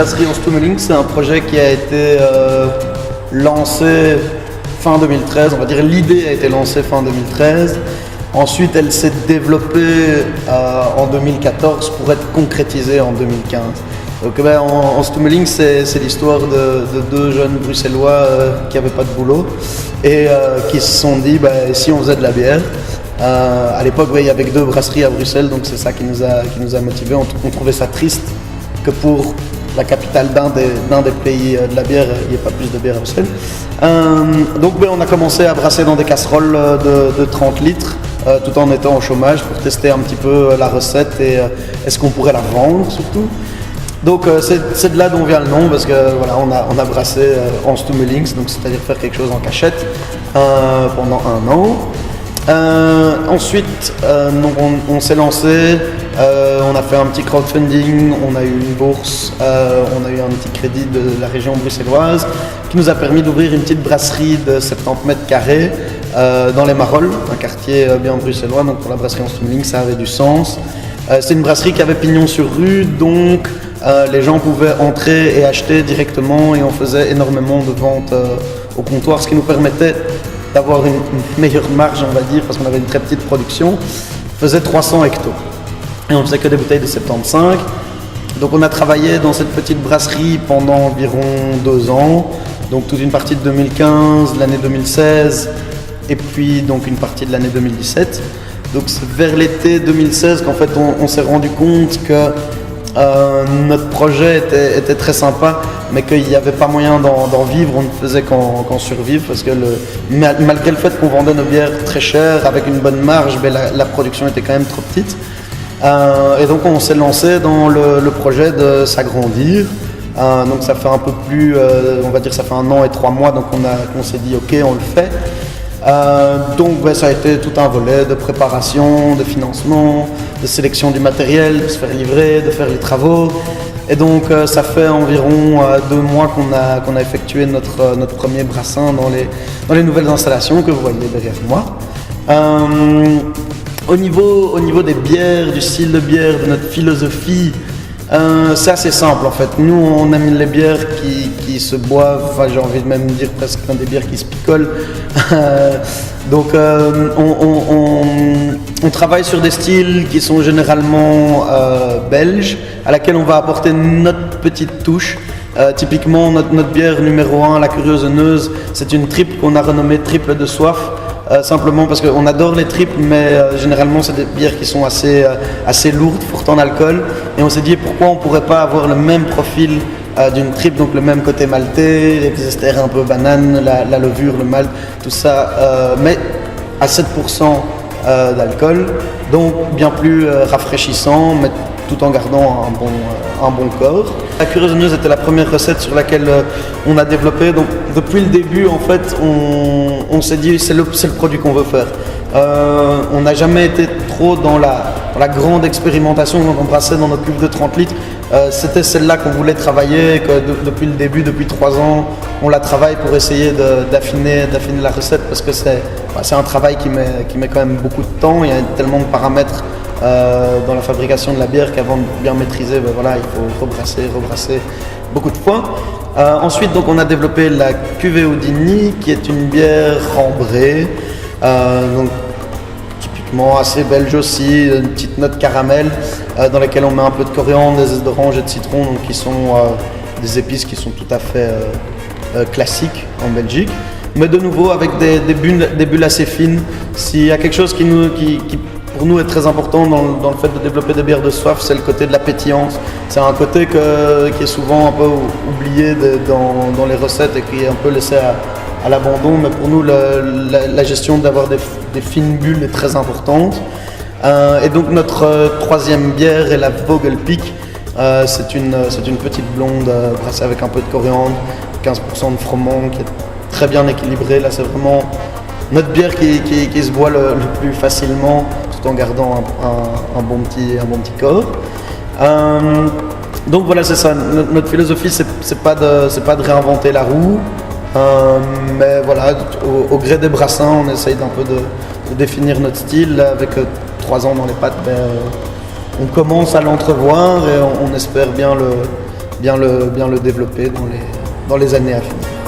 brasserie en Stummeling, c'est un projet qui a été lancé fin 2013. On va dire l'idée a été lancée fin 2013. Ensuite, elle s'est développée en 2014 pour être concrétisée en 2015. Donc en Stummeling, c'est l'histoire de deux jeunes bruxellois qui n'avaient pas de boulot et qui se sont dit si on faisait de la bière. À l'époque, il y avait que 2 brasseries à Bruxelles, donc c'est ça qui nous a motivés. On trouvait ça triste que pour la capitale d'un des pays de la bière, il n'y ait pas plus de bière à Bruxelles. Donc on a commencé à brasser dans des casseroles de 30 litres, tout en étant au chômage pour tester un petit peu la recette et est-ce qu'on pourrait la vendre surtout. Donc c'est de là dont vient le nom, parce que voilà, on a brassé en Stummelings, donc c'est-à-dire faire quelque chose en cachette pendant 1 an. Ensuite, donc on s'est lancé, on a fait un petit crowdfunding, on a eu une bourse, on a eu un petit crédit de la région bruxelloise qui nous a permis d'ouvrir une petite brasserie de 70 mètres carrés dans les Marolles, un quartier bien bruxellois. Donc pour la brasserie en Stummeling, ça avait du sens. C'est une brasserie qui avait pignon sur rue, donc les gens pouvaient entrer et acheter directement, et on faisait énormément de ventes au comptoir, ce qui nous permettait d'avoir une meilleure marge, on va dire, parce qu'on avait une très petite production. On faisait 300 hectos et on faisait que des bouteilles de 75. Donc on a travaillé dans cette petite brasserie pendant environ 2 ans, donc toute une partie de 2015, l'année 2016 et puis donc une partie de l'année 2017. Donc c'est vers l'été 2016 qu'en fait on s'est rendu compte que notre projet était très sympa, mais qu'il n'y avait pas moyen d'en vivre. On ne faisait qu'en survivre, parce que malgré le fait qu'on vendait nos bières très chères avec une bonne marge, la production était quand même trop petite. Et donc on s'est lancé dans le projet de s'agrandir. Donc ça fait un peu plus, on va dire ça fait 1 an et 3 mois, donc on s'est dit ok, on le fait. Donc ça a été tout un volet de préparation, de financement, de sélection du matériel, de se faire livrer, de faire les travaux. Et donc ça fait environ 2 mois qu'on a effectué notre premier brassin dans les nouvelles installations que vous voyez derrière moi. Au niveau des bières, du style de bière, de notre philosophie, c'est assez simple en fait. Nous on aime les bières qui se boivent, enfin j'ai envie de même dire presque des bières qui se picolent. Donc on travaille sur des styles qui sont généralement belges, à laquelle on va apporter notre petite touche. Typiquement notre bière numéro 1, la Curieuse Neuse, c'est une triple qu'on a renommée Triple de Soif. Simplement parce qu'on adore les triples, mais généralement c'est des bières qui sont assez lourdes, fortes en alcool, et on s'est dit pourquoi on ne pourrait pas avoir le même profil d'une triple, donc le même côté maltais, les esters un peu banane, la levure, le malt, tout ça, mais à 7% d'alcool, donc bien plus rafraîchissant, mais tout en gardant un bon corps. La Curieuse Neuse était la première recette sur laquelle on a développé. Donc depuis le début, en fait, on s'est dit c'est le produit qu'on veut faire. On n'a jamais été trop dans la grande expérimentation quand on brassait dans nos cuves de 30 litres. C'était celle-là qu'on voulait travailler, et que depuis le début, depuis 3 ans, on la travaille pour essayer d'affiner la recette, parce que c'est un travail qui met quand même beaucoup de temps. Il y a tellement de paramètres dans la fabrication de la bière qu'avant de bien maîtriser, il faut rebrasser beaucoup de fois. Ensuite, donc, on a développé la cuvée Houdini, qui est une bière ambrée, donc typiquement assez belge aussi, une petite note caramel, dans laquelle on met un peu de coriandre, des zestes d'orange et de citron, donc qui sont des épices qui sont tout à fait classiques en Belgique. Mais de nouveau avec des bulles assez fines. S'il y a quelque chose qui pour nous est très important dans le fait de développer des bières de soif, c'est le côté de la pétillance. C'est un côté qui est souvent un peu oublié dans les recettes et qui est un peu laissé à l'abandon, mais pour nous la gestion d'avoir des fines bulles est très importante. Et donc notre troisième bière est la Vogelpick. C'est une petite blonde brassée avec un peu de coriandre, 15% de froment, qui est très bien équilibrée. Là c'est vraiment notre bière qui se boit le plus facilement, tout en gardant un bon petit corps. Donc voilà, c'est ça. Notre philosophie, c'est pas de réinventer la roue, mais voilà, au gré des brassins, on essaye d'un peu de définir notre style. Avec 3 ans dans les pattes, on commence à l'entrevoir et on espère bien bien le développer dans les années à venir.